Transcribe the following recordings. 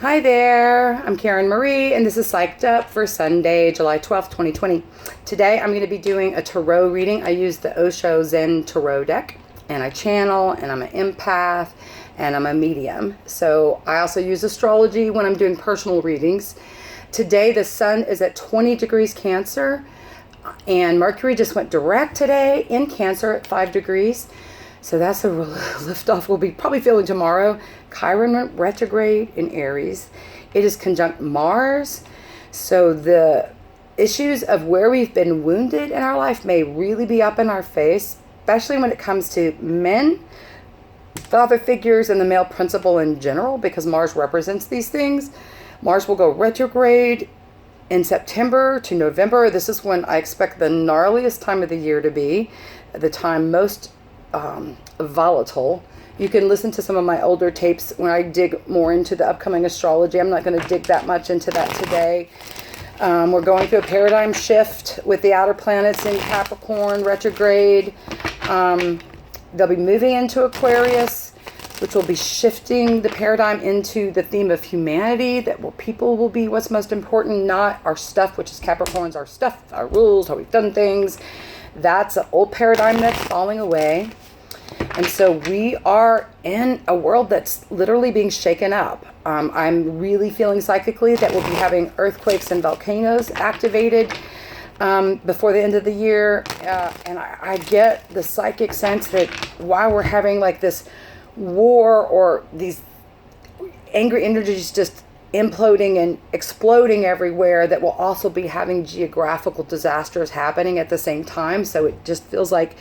Hi there, I'm Karen Marie, and this is Psyched Up for Sunday, July 12th, 2020. Today I'm going to be doing a tarot reading. I use the Osho Zen Tarot deck, and I channel, and I'm an empath, and I'm a medium. So I also use astrology when I'm doing personal readings. Today the sun is at 20 degrees Cancer, and Mercury just went direct today in Cancer at 5 degrees. So that's a liftoff we'll be probably feeling tomorrow. Chiron went retrograde in Aries. It is conjunct Mars. So the issues of where we've been wounded in our life may really be up in our face, especially when it comes to men, father figures, and the male principle in general, because Mars represents these things. Mars will go retrograde in September to November. This is when I expect the gnarliest time of the year to be, the time most volatile. You can listen to some of my older tapes when I dig more into the upcoming astrology. I'm not going to dig that much into that today. We're going through a paradigm shift with the outer planets in Capricorn retrograde. They'll be moving into Aquarius, which will be shifting the paradigm into the theme of humanity, that where people will be what's most important, not our stuff, which is Capricorn's our stuff, our rules, how we've done things. That's an old paradigm that's falling away. And so we are in a world that's literally being shaken up. I'm really feeling psychically that we'll be having earthquakes and volcanoes activated before the end of the year. And I get the psychic sense that while we're having like this war or these angry energies just imploding and exploding everywhere, that will also be having geographical disasters happening at the same time. So it just feels like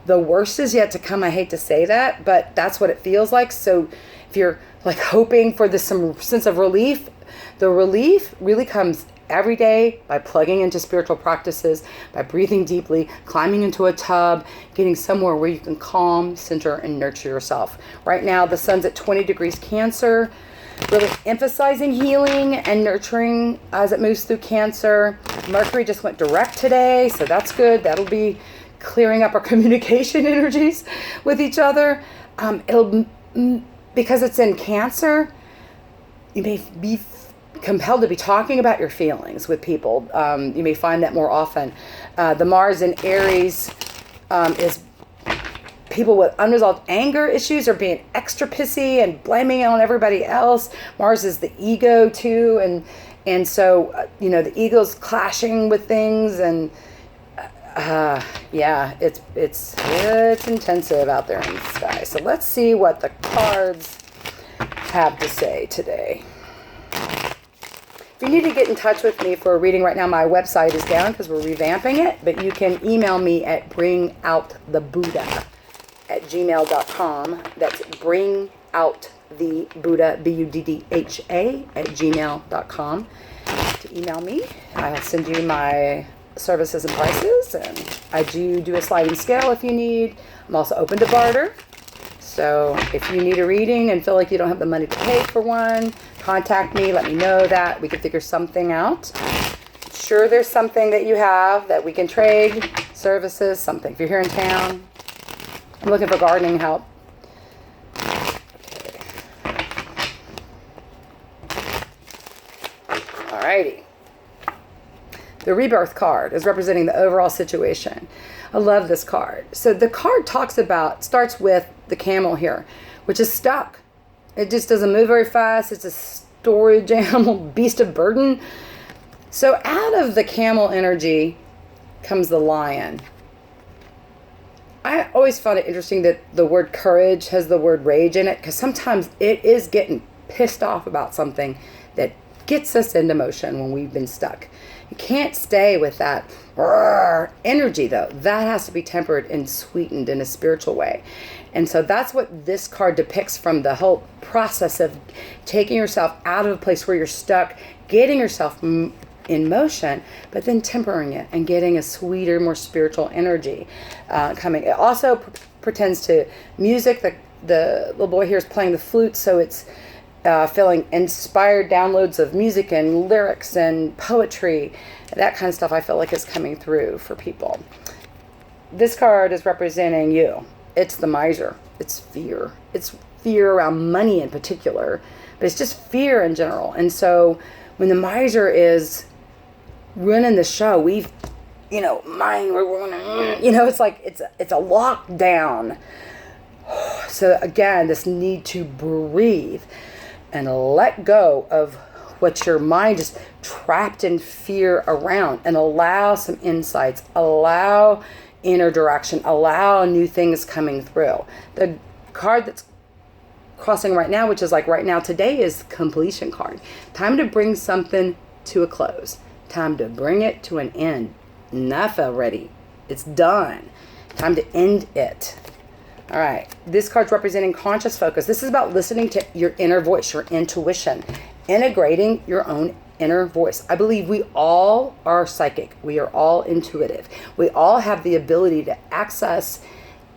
the worst is yet to come. I hate to say that, but that's what it feels like. So if you're like hoping for this some sense of relief, the relief really comes every day by plugging into spiritual practices, by breathing deeply, climbing into a tub, getting somewhere where you can calm, center, and nurture yourself. Right now, the sun's at 20 degrees Cancer, really emphasizing healing and nurturing as it moves through Cancer. Mercury just went direct today, so that's good. That'll be clearing up our communication energies with each other. Because it's in Cancer, you may be compelled to be talking about your feelings with people. You may find that more often. The Mars in Aries is people with unresolved anger issues are being extra pissy and blaming it on everybody else. Mars is the ego too, and so the ego's clashing with things, and it's intensive out there in the sky. So let's see what the cards have to say today. If you need to get in touch with me for a reading right now, my website is down because we're revamping it, but you can email me at bringoutthebuddha at gmail.com. That's bringoutthebuddha, BUDDHA, at gmail.com to email me. I'll send you my services and prices, and I do a sliding scale if you need. I'm also open to barter. So if you need a reading and feel like you don't have the money to pay for one, contact me, let me know that. We can figure something out. Sure, there's something that you have that we can trade, services, something. If you're here in town, I'm looking for gardening help. Okay. Alrighty. The Rebirth card is representing the overall situation. I love this card. So the card starts with the camel here, which is stuck. It just doesn't move very fast. It's a storage animal, beast of burden. So out of the camel energy comes the lion. I always found it interesting that the word courage has the word rage in it, because sometimes it is getting pissed off about something that gets us into motion when we've been stuck. You can't stay with that energy, though. That has to be tempered and sweetened in a spiritual way. And so that's what this card depicts, from the whole process of taking yourself out of a place where you're stuck, getting yourself in motion, but then tempering it and getting a sweeter, more spiritual energy coming. It also pretends to music. The little boy here is playing the flute, so it's feeling inspired downloads of music and lyrics and poetry. That kind of stuff I feel like is coming through for people. This card is representing you. It's the miser. It's fear. It's fear around money in particular, but it's just fear in general. And so when the miser is running the show, we've, mind, it's like, it's a lockdown. So again, this need to breathe and let go of what your mind is trapped in fear around, and allow some insights, allow inner direction, allow new things coming through. The card that's crossing right now, which is like right now today, is completion card. Time to bring something to a close. Time to bring it to an end. Enough already. It's done. Time to end it. All right. This card's representing conscious focus. This is about listening to your inner voice, your intuition, integrating your own inner voice. I believe we all are psychic. We are all intuitive. We all have the ability to access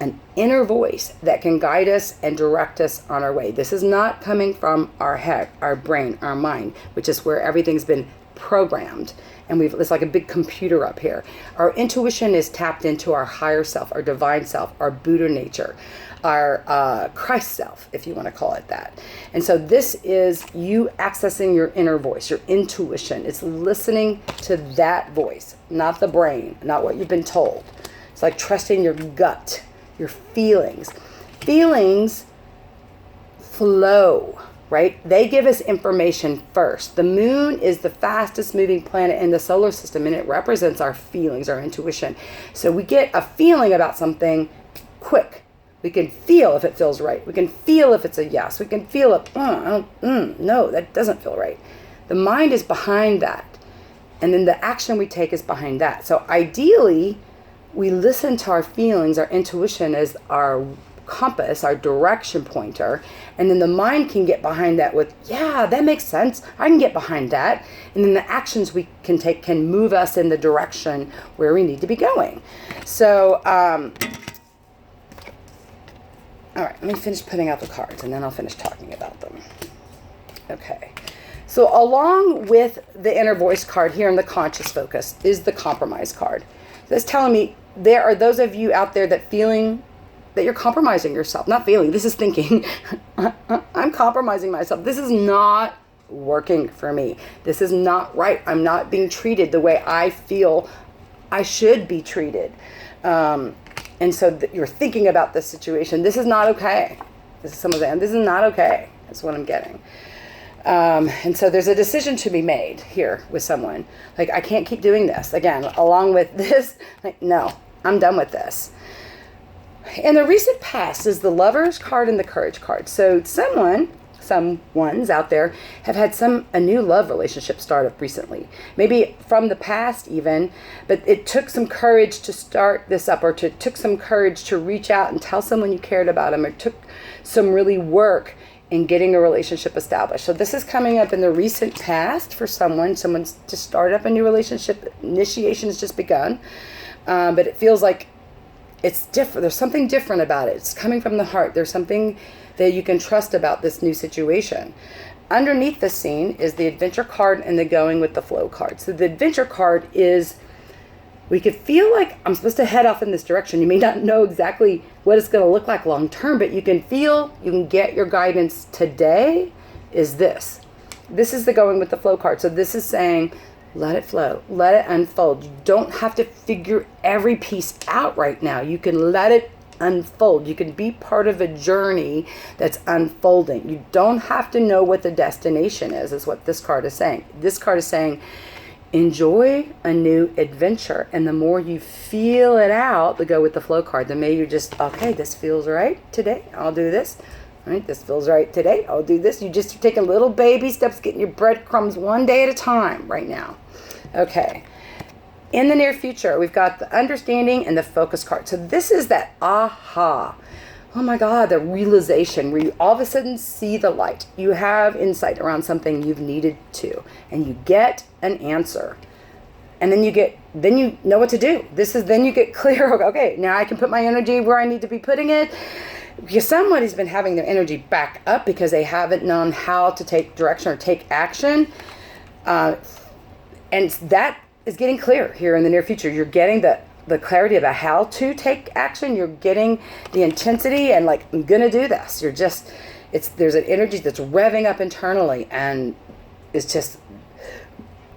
an inner voice that can guide us and direct us on our way. This is not coming from our head, our brain, our mind, which is where everything's been programmed. And it's like a big computer up here. Our intuition is tapped into our higher self, our divine self, our Buddha nature, our Christ self, if you want to call it that. And so this is you accessing your inner voice, your intuition. It's listening to that voice, not the brain, not what you've been told. It's like trusting your gut, your feelings. Feelings flow, right? They give us information first. The moon is the fastest moving planet in the solar system, and it represents our feelings, our intuition. So we get a feeling about something quick. We can feel if it feels right. We can feel if it's a yes. We can feel it, no, that doesn't feel right. The mind is behind that. And then the action we take is behind that. So ideally, we listen to our feelings, our intuition as our compass, our direction pointer, and then the mind can get behind that with, yeah, that makes sense. I can get behind that. And then the actions we can take can move us in the direction where we need to be going. So, all right, let me finish putting out the cards and then I'll finish talking about them. Okay. So along with the inner voice card here in the conscious focus is the compromise card. That's telling me there are those of you out there that feeling that you're compromising yourself. Not feeling, this is thinking. I'm compromising myself. This is not working for me. This is not right. I'm not being treated the way I feel I should be treated. And so you're thinking about this situation. This is not okay. This is some of them. This is not okay. That's what I'm getting. And so there's a decision to be made here with someone. Like, I can't keep doing this. Again, along with this, like, no, I'm done with this. In the recent past is the Lovers card and the Courage card. So someone's out there have had a new love relationship start up recently. Maybe from the past even, but it took some courage to start this up, or took some courage to reach out and tell someone you cared about them, or took some really work in getting a relationship established. So this is coming up in the recent past for someone's just started up a new relationship. Initiation has just begun, but it feels like it's different. There's something different about it. It's coming from the heart. There's something that you can trust about this new situation. Underneath the scene is the Adventure card and the Going with the Flow card. So the Adventure card is, we could feel like I'm supposed to head off in this direction. You may not know exactly what it's going to look like long term, but you can get your guidance today is this. This is the Going with the Flow card. So this is saying, let it flow. Let it unfold. You don't have to figure every piece out right now. You can let it unfold. You can be part of a journey that's unfolding. You don't have to know what the destination is what this card is saying. This card is saying, enjoy a new adventure. And the more you feel it out, the Go with the Flow card, the more you just, okay, this feels right today. I'll do this. All right, this feels right today. I'll do this. You just are taking little baby steps, getting your breadcrumbs one day at a time right now. Okay. In the near future, we've got the Understanding and the Focus card. So this is that aha. Oh my God, the realization where you all of a sudden see the light. You have insight around something you've needed to, and you get an answer. And then you know what to do. Then you get clear. Okay, now I can put my energy where I need to be putting it. Because somebody's been having their energy back up because they haven't known how to take direction or take action. And that is getting clear here in the near future. You're getting the clarity about how to take action. You're getting the intensity and like, I'm going to do this. There's an energy that's revving up internally and is just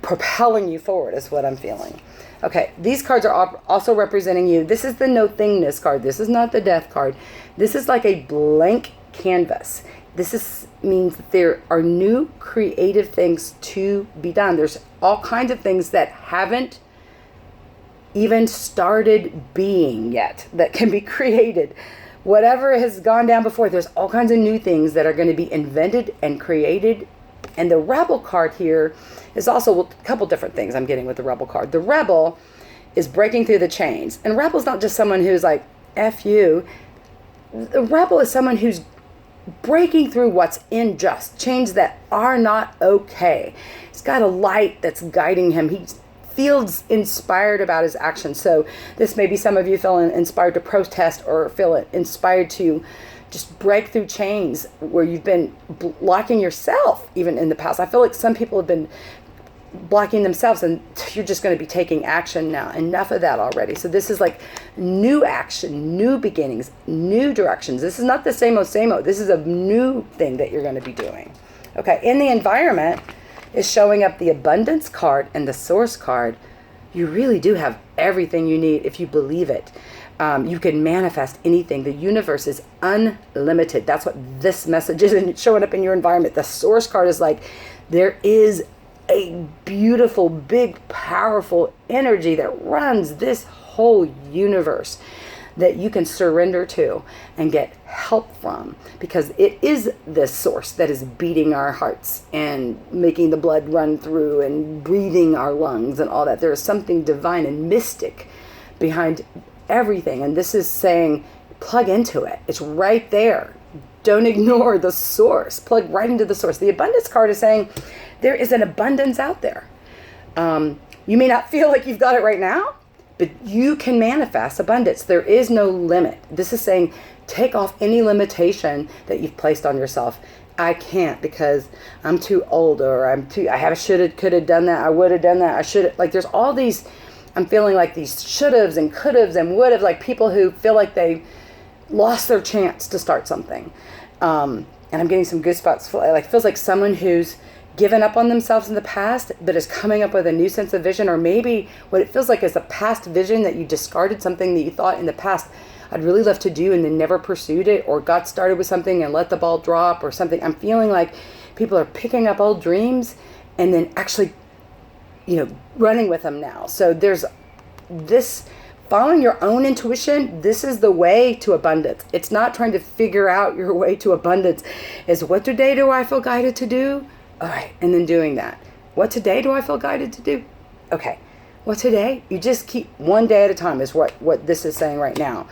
propelling you forward is what I'm feeling. Okay, these cards are also representing you. This is the no thingness card. This is not the death card. This is like a blank canvas. Means that there are new creative things to be done. There's all kinds of things that haven't even started being yet that can be created. Whatever has gone down before, there's all kinds of new things that are going to be invented and created. And the Rebel card here is also a couple different things I'm getting with the Rebel card. The Rebel is breaking through the chains. And Rebel's not just someone who's like, F you. The Rebel is someone who's breaking through what's unjust, chains that are not okay. He's got a light that's guiding him. He feels inspired about his actions. So this may be some of you feeling inspired to protest or feel inspired to just break through chains where you've been blocking yourself even in the past. I feel like some people have been blocking themselves and you're just going to be taking action now. Enough of that already. So this is like new action, new beginnings, new directions. This is not the same old, same old. This is a new thing that you're going to be doing. Okay, in the environment is showing up the abundance card and the source card. You really do have everything you need if you believe it. You can manifest anything. The universe is unlimited. That's what this message is, and it's showing up in your environment. The source card is like, there is a beautiful, big, powerful energy that runs this whole universe that you can surrender to and get help from, because it is this source that is beating our hearts and making the blood run through and breathing our lungs and all that. There is something divine and mystic behind everything, and this is saying plug into it. It's right there. Don't ignore the source. Plug right into the source. The abundance card is saying there is an abundance out there. You may not feel like you've got it right now, but you can manifest abundance. There is no limit. This is saying take off any limitation that you've placed on yourself. I can't because I'm too old, or I should have, could have done that. I would have done that. I should have. Like, there's all these, I'm feeling like these should haves and could haves and would have, like people who feel like they lost their chance to start something. And I'm getting some goosebumps. Like, feels like someone who's given up on themselves in the past, but is coming up with a new sense of vision, or maybe what it feels like is a past vision that you discarded, something that you thought in the past I'd really love to do and then never pursued it, or got started with something and let the ball drop or something. I'm feeling like people are picking up old dreams and then actually, running with them now. So there's this following your own intuition. This is the way to abundance. It's not trying to figure out your way to abundance. Is what today do I feel guided to do? All right, and then doing that. What today do I feel guided to do? Okay, what today? You just keep one day at a time is what this is saying right now,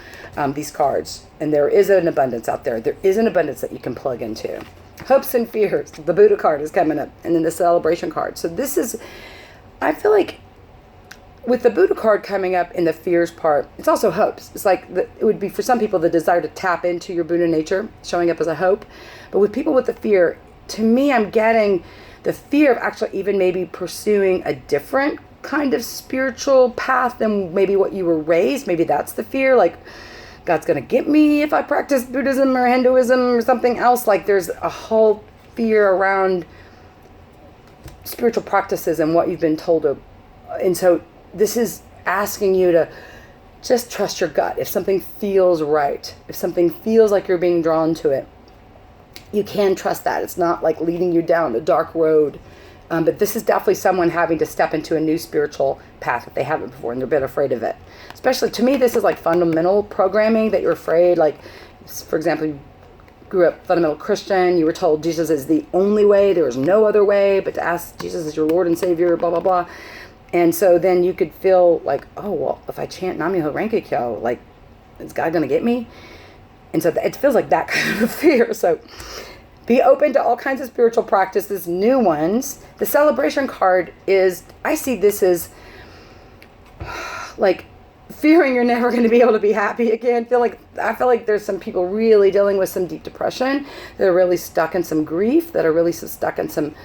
these cards. And there is an abundance out there. There is an abundance that you can plug into. Hopes and fears. The Buddha card is coming up, and then the celebration card. So this is, I feel like with the Buddha card coming up in the fears part, it's also hopes. It's like, it would be for some people the desire to tap into your Buddha nature, showing up as a hope. But with people with the fear, to me, I'm getting the fear of actually even maybe pursuing a different kind of spiritual path than maybe what you were raised. Maybe that's the fear, like God's going to get me if I practice Buddhism or Hinduism or something else. Like, there's a whole fear around spiritual practices and what you've been told to. And so this is asking you to just trust your gut. If something feels right, if something feels like you're being drawn to it, you can trust that. It's not like leading you down a dark road. But this is definitely someone having to step into a new spiritual path that they haven't before, and they're a bit afraid of it. Especially, to me, this is like fundamental programming that you're afraid. Like, for example, you grew up fundamental Christian. You were told Jesus is the only way. There is no other way but to ask Jesus as your Lord and Savior, blah, blah, blah. And so then you could feel like, oh, well, if I chant Nam-myoho Renge-kyo, like, is God going to get me? And so it feels like that kind of fear. So be open to all kinds of spiritual practices, new ones. The celebration card is, I see this as like fearing you're never going to be able to be happy again. I feel like there's some people really dealing with some deep depression. That are really stuck in some grief, that are really stuck in some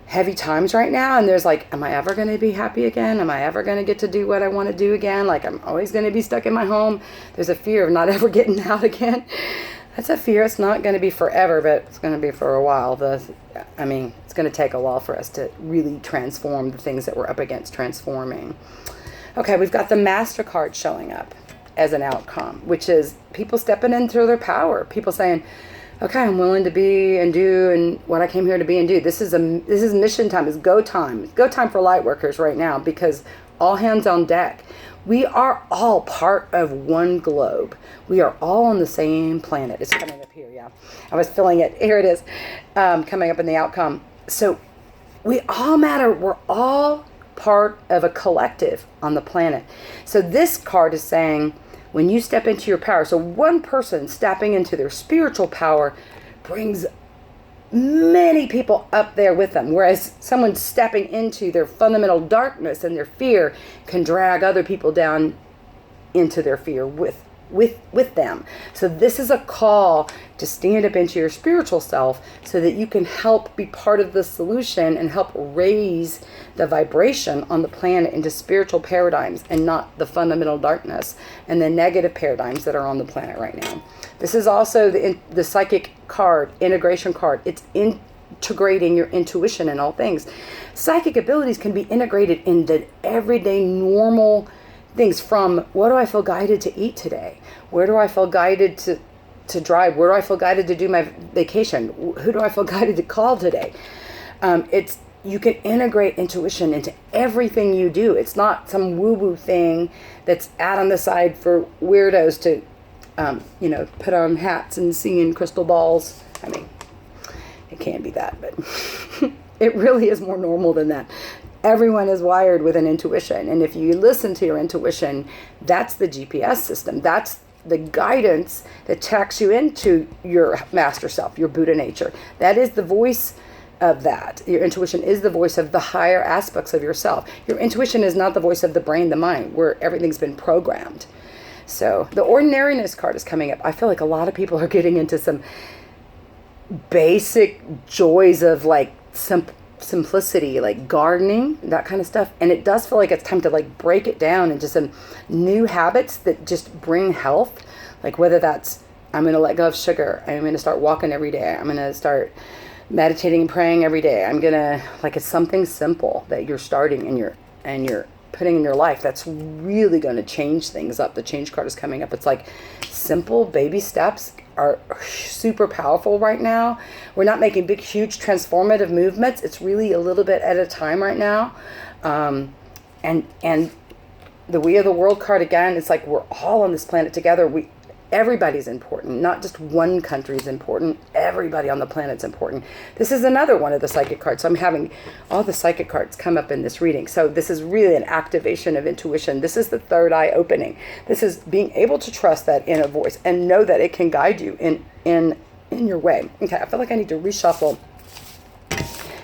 heavy times right now. And there's like, am I ever going to be happy again? Am I ever going to get to do what I want to do again? Like, I'm always going to be stuck in my home. There's a fear of not ever getting out again. That's a fear. It's not going to be forever, but it's going to be for a while. It's going to take a while for us to really transform the things that we're up against transforming. Okay, we've got the MasterCard showing up as an outcome, which is people stepping into their power. People saying, okay, I'm willing to be and do and what I came here to be and do. This is mission time. It's go time. It's go time for light workers right now, because all hands on deck. We are all part of one globe. We are all on the same planet. It's coming up here, yeah. I was feeling it. Here it is, coming up in the outcome. So we all matter. We're all part of a collective on the planet. So this card is saying, when you step into your power, so one person stepping into their spiritual power brings many people up there with them, whereas someone stepping into their fundamental darkness and their fear can drag other people down into their fear with them. So this is a call to stand up into your spiritual self so that you can help be part of the solution and help raise the vibration on the planet into spiritual paradigms and not the fundamental darkness and the negative paradigms that are on the planet right now. This is also the psychic card, integration card. It's integrating your intuition in all things. Psychic abilities can be integrated in the everyday normal things, from what do I feel guided to eat today? Where do I feel guided to drive? Where do I feel guided to do my vacation? Who do I feel guided to call today? You can integrate intuition into everything you do. It's not some woo-woo thing that's out on the side for weirdos to put on hats and see in crystal balls. I mean, it can be that, but it really is more normal than that. Everyone is wired with an intuition. And if you listen to your intuition, that's the GPS system. That's the guidance that takes you into your master self, your Buddha nature. That is the voice of that. Your intuition is the voice of the higher aspects of yourself. Your intuition is not the voice of the brain, the mind, where everything's been programmed. So the ordinariness card is coming up. I feel like a lot of people are getting into some basic joys of like simplicity, like gardening, that kind of stuff. And it does feel like it's time to like break it down into some new habits that just bring health. Like whether that's, I'm going to let go of sugar. I'm going to start walking every day. I'm going to start meditating and praying every day. I'm going to, like, it's something simple that you're starting and you're putting in your life that's really going to change things up. The change card is coming up. It's like simple baby steps are super powerful right now. We're not making big, huge transformative movements. It's really a little bit at a time right now. And the We of the World card, again, it's like we're all on this planet together. Everybody's important. Not just one country is important. Everybody on the planet's important. This is another one of the psychic cards. So I'm having all the psychic cards come up in this reading. So this is really an activation of intuition. This is the third eye opening. This is being able to trust that inner voice and know that it can guide you in your way. Okay, I feel like I need to reshuffle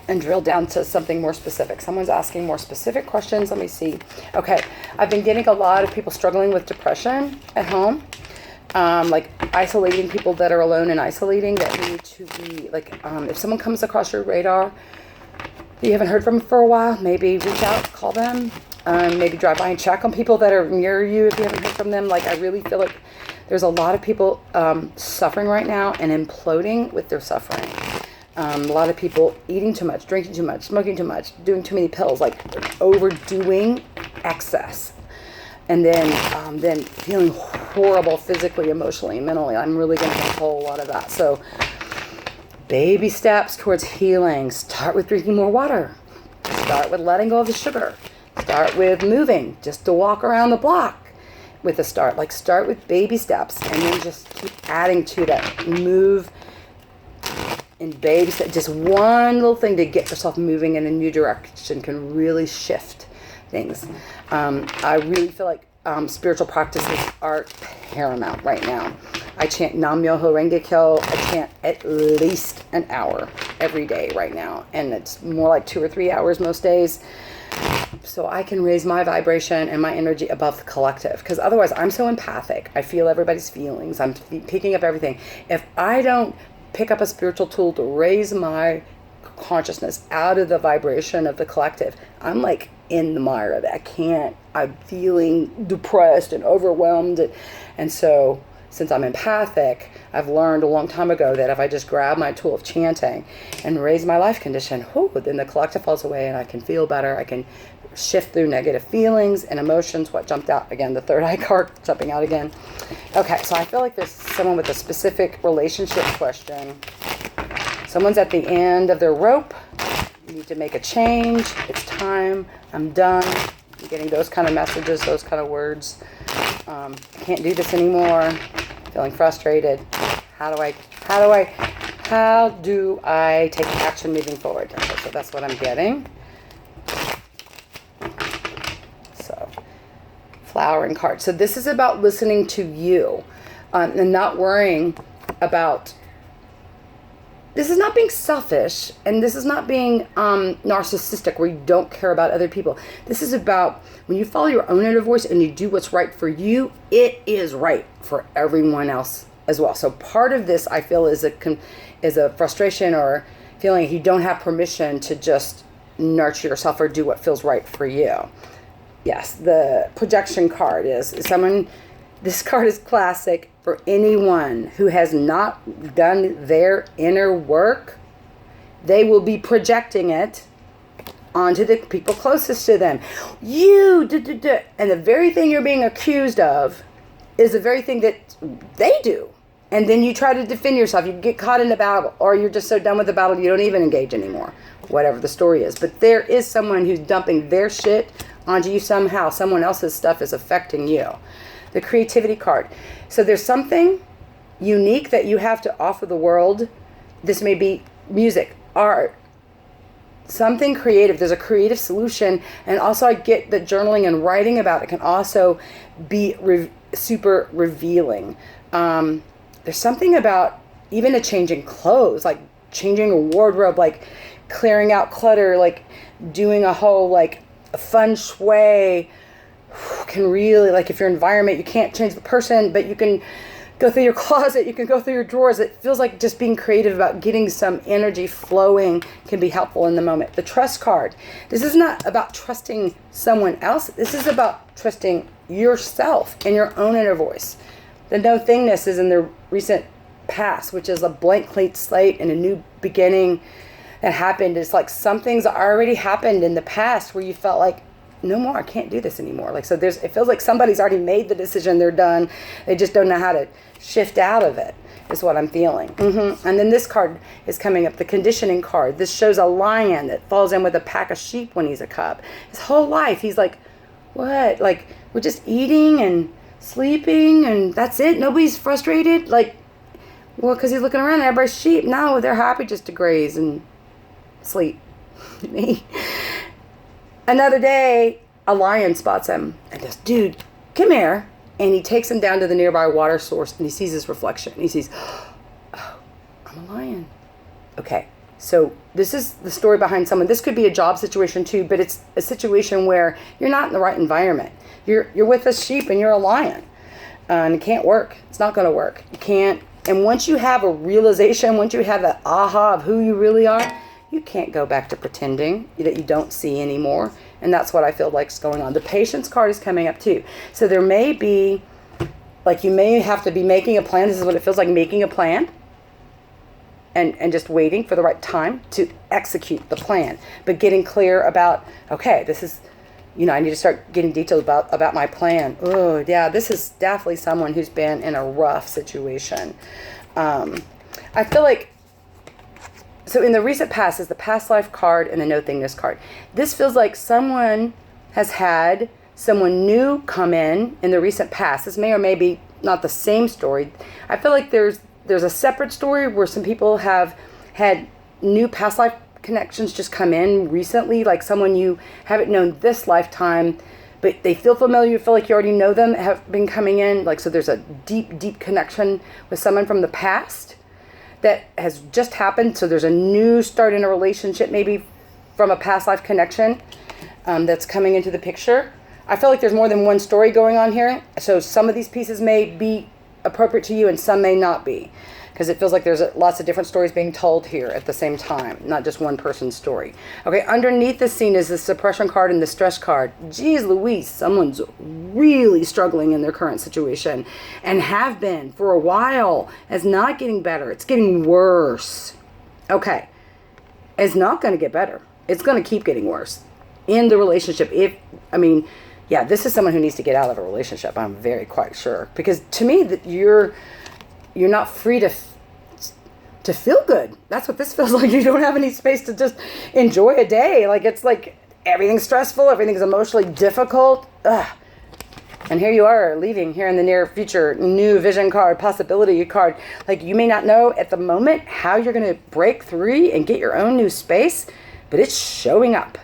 and drill down to something more specific. Someone's asking more specific questions. Let me see. Okay, I've been getting a lot of people struggling with depression at home. Like isolating, people that are alone and isolating, that need to be like, if someone comes across your radar you haven't heard from for a while, maybe reach out, call them, maybe drive by and check on people that are near you if you haven't heard from them. Like, I really feel like there's a lot of people suffering right now and imploding with their suffering. A lot of people eating too much, drinking too much, smoking too much, doing too many pills, like overdoing excess. And then feeling horrible physically, emotionally, mentally. I'm really going to get a whole lot of that. So baby steps towards healing. Start with drinking more water. Start with letting go of the sugar. Start with moving, just to walk around the block with a start. Like, start with baby steps and then just keep adding to that. Move in baby steps. Just one little thing to get yourself moving in a new direction can really shift things. I really feel like spiritual practices are paramount right now. I chant Nam Myoho Renge Kyo. I chant at least an hour every day right now, and it's more like 2 or 3 hours most days, so I can raise my vibration and my energy above the collective, because otherwise I'm so empathic. I feel everybody's feelings. I'm picking up everything. If I don't pick up a spiritual tool to raise my consciousness out of the vibration of the collective, I'm like in the mire of it. I'm feeling depressed and overwhelmed, and so since I'm empathic, I've learned a long time ago that if I just grab my tool of chanting and raise my life condition, then the collective falls away and I can feel better. I can shift through negative feelings and emotions. What jumped out again? The third eye card jumping out again. Okay, so I feel like there's someone with a specific relationship question. Someone's at the end of their rope. You need to make a change. It's time. I'm done. I'm getting those kind of messages, those kind of words. I can't do this anymore. Feeling frustrated. How do I take action moving forward? Okay, so that's what I'm getting. So, flowering card. So this is about listening to you and not worrying about. This is not being selfish, and this is not being narcissistic where you don't care about other people. This is about when you follow your own inner voice and you do what's right for you, it is right for everyone else as well. So part of this, I feel, is a frustration or feeling you don't have permission to just nurture yourself or do what feels right for you. Yes, the projection card is someone. This card is classic for anyone who has not done their inner work. They will be projecting it onto the people closest to them. And the very thing you're being accused of is the very thing that they do. And then you try to defend yourself. You get caught in a battle, or you're just so done with the battle you don't even engage anymore. Whatever the story is. But there is someone who's dumping their shit onto you somehow. Someone else's stuff is affecting you. The creativity card. So there's something unique that you have to offer the world. This may be music, art, something creative. There's a creative solution. And also I get that journaling and writing about it can also be super revealing. There's something about even a changing clothes, like changing a wardrobe, like clearing out clutter, like doing a whole like a feng shui can really, like if your environment, you can't change the person, but you can go through your closet, you can go through your drawers. It feels like just being creative about getting some energy flowing can be helpful in the moment. The trust card. This is not about trusting someone else. This is about trusting yourself and your own inner voice. The no thingness is in the recent past, which is a blank clean slate and a new beginning that happened. It's like something's already happened in the past where you felt like, no more, I can't do this anymore. Like, so it feels like somebody's already made the decision, they're done. They just don't know how to shift out of it, is what I'm feeling. And then this card is coming up, the conditioning card. This shows a lion that falls in with a pack of sheep when he's a cub. His whole life, he's like, what? Like, we're just eating and sleeping and that's it? Nobody's frustrated? Like, well, because he's looking around and everybody's sheep. No, they're happy just to graze and sleep. Me. Another day, a lion spots him and goes, dude, come here. And he takes him down to the nearby water source and he sees his reflection. And he sees, oh, I'm a lion. Okay, so this is the story behind someone. This could be a job situation too, but it's a situation where you're not in the right environment. You're with a sheep and you're a lion. And it can't work. It's not going to work. You can't. And once you have a realization, once you have that aha of who you really are, you can't go back to pretending that you don't see anymore. And that's what I feel like is going on. The patience card is coming up too. So there may be, like you may have to be making a plan. This is what it feels like, making a plan. And just waiting for the right time to execute the plan. But getting clear about, okay, this is, I need to start getting details about my plan. Oh, yeah, this is definitely someone who's been in a rough situation. I feel like, so in the recent past is the past life card and the no thingness card. This feels like someone has had someone new come in the recent past. This may or may be not the same story. I feel like there's a separate story where some people have had new past life connections just come in recently, like someone you haven't known this lifetime, but they feel familiar, you feel like you already know them, have been coming in. Like, so there's a deep connection with someone from the past that has just happened. So there's a new start in a relationship, maybe from a past life connection that's coming into the picture. I feel like there's more than one story going on here. So some of these pieces may be appropriate to you and some may not be. because it feels like there's lots of different stories being told here at the same time, not just one person's story. Okay, underneath the scene is the suppression card and the stress card. Geez Louise, someone's really struggling in their current situation and have been for a while. It's not getting better. It's getting worse. Okay, it's not going to get better. It's going to keep getting worse in the relationship. Yeah, this is someone who needs to get out of a relationship. I'm very quite sure, because to me that you're not free to feel good. That's what this feels like. You don't have any space to just enjoy a day. Like, it's like everything's stressful, everything's emotionally difficult. Ugh. And here you are leaving here in the near future, new vision card, possibility card. Like, you may not know at the moment how you're going to break through and get your own new space, but it's showing up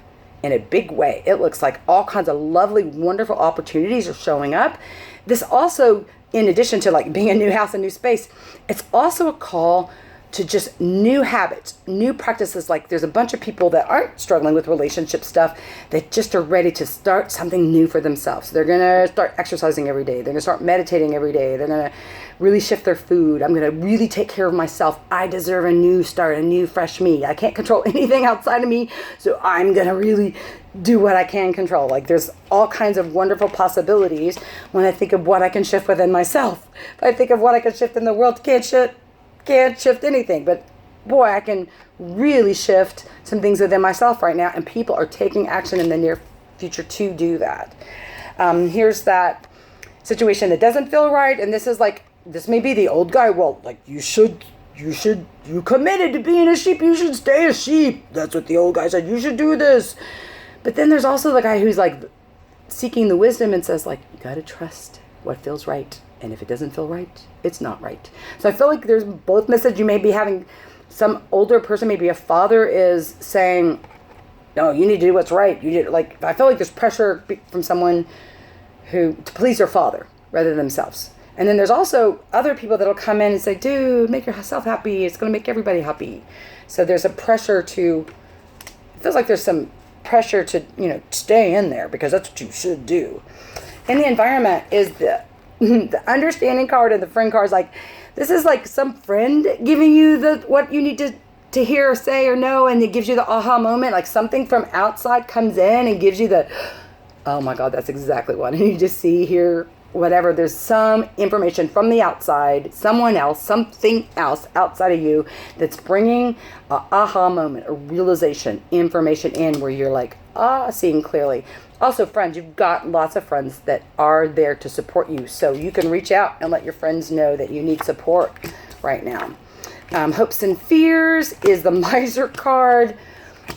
in a big way. It looks like all kinds of lovely, wonderful opportunities are showing up. This also, in addition to like being a new house, a new space, it's also a call to just new habits, new practices. Like, there's a bunch of people that aren't struggling with relationship stuff that just are ready to start something new for themselves. They're going to start exercising every day. They're going to start meditating every day. They're going to really shift their food. I'm going to really take care of myself. I deserve a new start, a new fresh me. I can't control anything outside of me, so I'm going to really do what I can control. Like, there's all kinds of wonderful possibilities when I think of what I can shift within myself. If I think of what I can shift in the world, can't shift anything, but boy, I can really shift some things within myself right now, and people are taking action in the near future to do that. Here's that situation that doesn't feel right, and this may be the old guy. Well, like, you committed to being a sheep, you should stay a sheep. That's what the old guy said. You should do this. But then there's also the guy who's like seeking the wisdom and says, like, you got to trust what feels right. And if it doesn't feel right, it's not right. So I feel like there's both messages. You may be having some older person, maybe a father, is saying, no, you need to do what's right. I feel like there's pressure from someone to please their father rather than themselves. And then there's also other people that'll come in and say, dude, make yourself happy. It's going to make everybody happy. So there's a pressure it feels like there's some pressure to, stay in there because that's what you should do. In the environment is the understanding card and the friend card. Is like, this is like some friend giving you what you need to hear or say or know, and it gives you the aha moment. Like, something from outside comes in and gives you the, oh my God, that's exactly what I need to see, hear, whatever. There's some information from the outside, someone else, something else outside of you that's bringing a aha moment, a realization, information in where you're like, seeing clearly. Also, friends, you've got lots of friends that are there to support you. So you can reach out and let your friends know that you need support right now. Hopes and fears is the miser card.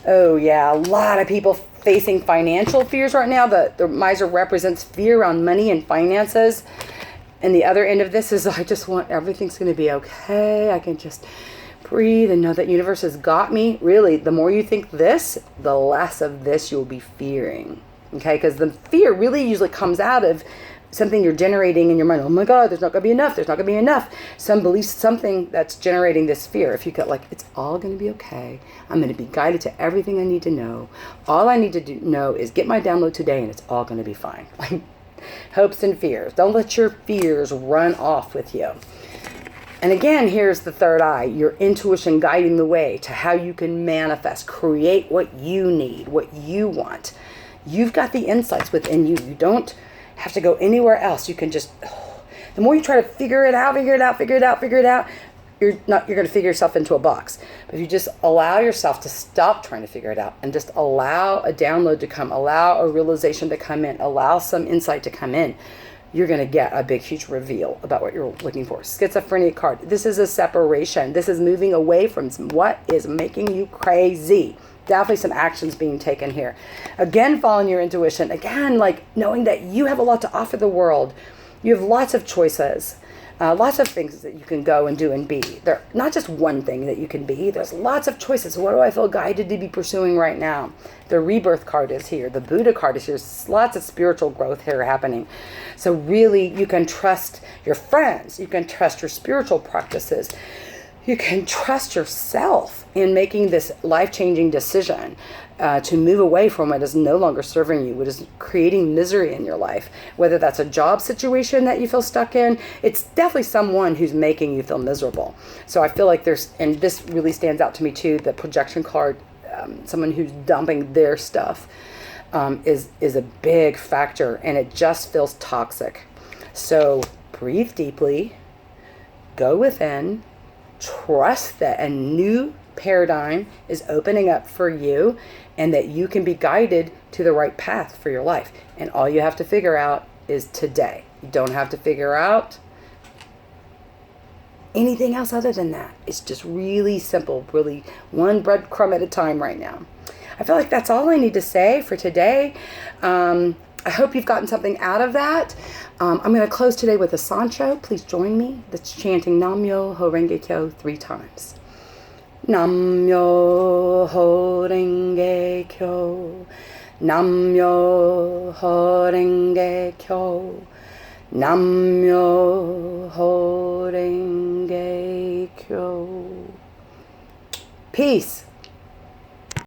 Oh yeah, a lot of people facing financial fears right now. The miser represents fear around money and finances. And the other end of this is, I just want everything's going to be okay. I can just breathe and know that universe has got me. Really, the more you think this, the less of this you'll be fearing. Okay, because the fear really usually comes out of something you're generating in your mind. Oh my God, there's not going to be enough. There's not going to be enough. Some belief, something that's generating this fear. If you get like, it's all going to be okay. I'm going to be guided to everything I need to know. All I need to know is get my download today and it's all going to be fine. Like, hopes and fears. Don't let your fears run off with you. And again, here's the third eye, your intuition guiding the way to how you can manifest, create what you need, what you want. You've got the insights within you. You don't have to go anywhere else. You can just, the more you try to figure it out, you're going to figure yourself into a box. But if you just allow yourself to stop trying to figure it out and just allow a download to come, allow a realization to come in, allow some insight to come in, you're going to get a big, huge reveal about what you're looking for. Schizophrenia card. This is a separation. This is moving away from what is making you crazy. Definitely some actions being taken here. Again, following your intuition. Again, like knowing that you have a lot to offer the world. You have lots of choices. Lots of things that you can go and do and be. They're not just one thing that you can be. There's lots of choices. What do I feel guided to be pursuing right now? The rebirth card is here. The Buddha card is here. There's lots of spiritual growth here happening. So really, you can trust your friends. You can trust your spiritual practices. you can trust yourself in making this life-changing decision to move away from what is no longer serving you, what is creating misery in your life. Whether that's a job situation that you feel stuck in, it's definitely someone who's making you feel miserable. So I feel like and this really stands out to me too, the projection card, someone who's dumping their stuff is a big factor, and it just feels toxic. So breathe deeply, go within, trust that a new paradigm is opening up for you and that you can be guided to the right path for your life. And all you have to figure out is today. You don't have to figure out anything else other than that. It's just really simple, really one breadcrumb at a time right now. I feel like that's all I need to say for today. I hope you've gotten something out of that. I'm going to close today with a Sancho. Please join me. That's chanting Nam-myoho Renge Kyo 3 times. Nam-myoho Renge Kyo. Nam-myoho Renge Kyo. Nam-myoho Renge Kyo. Peace.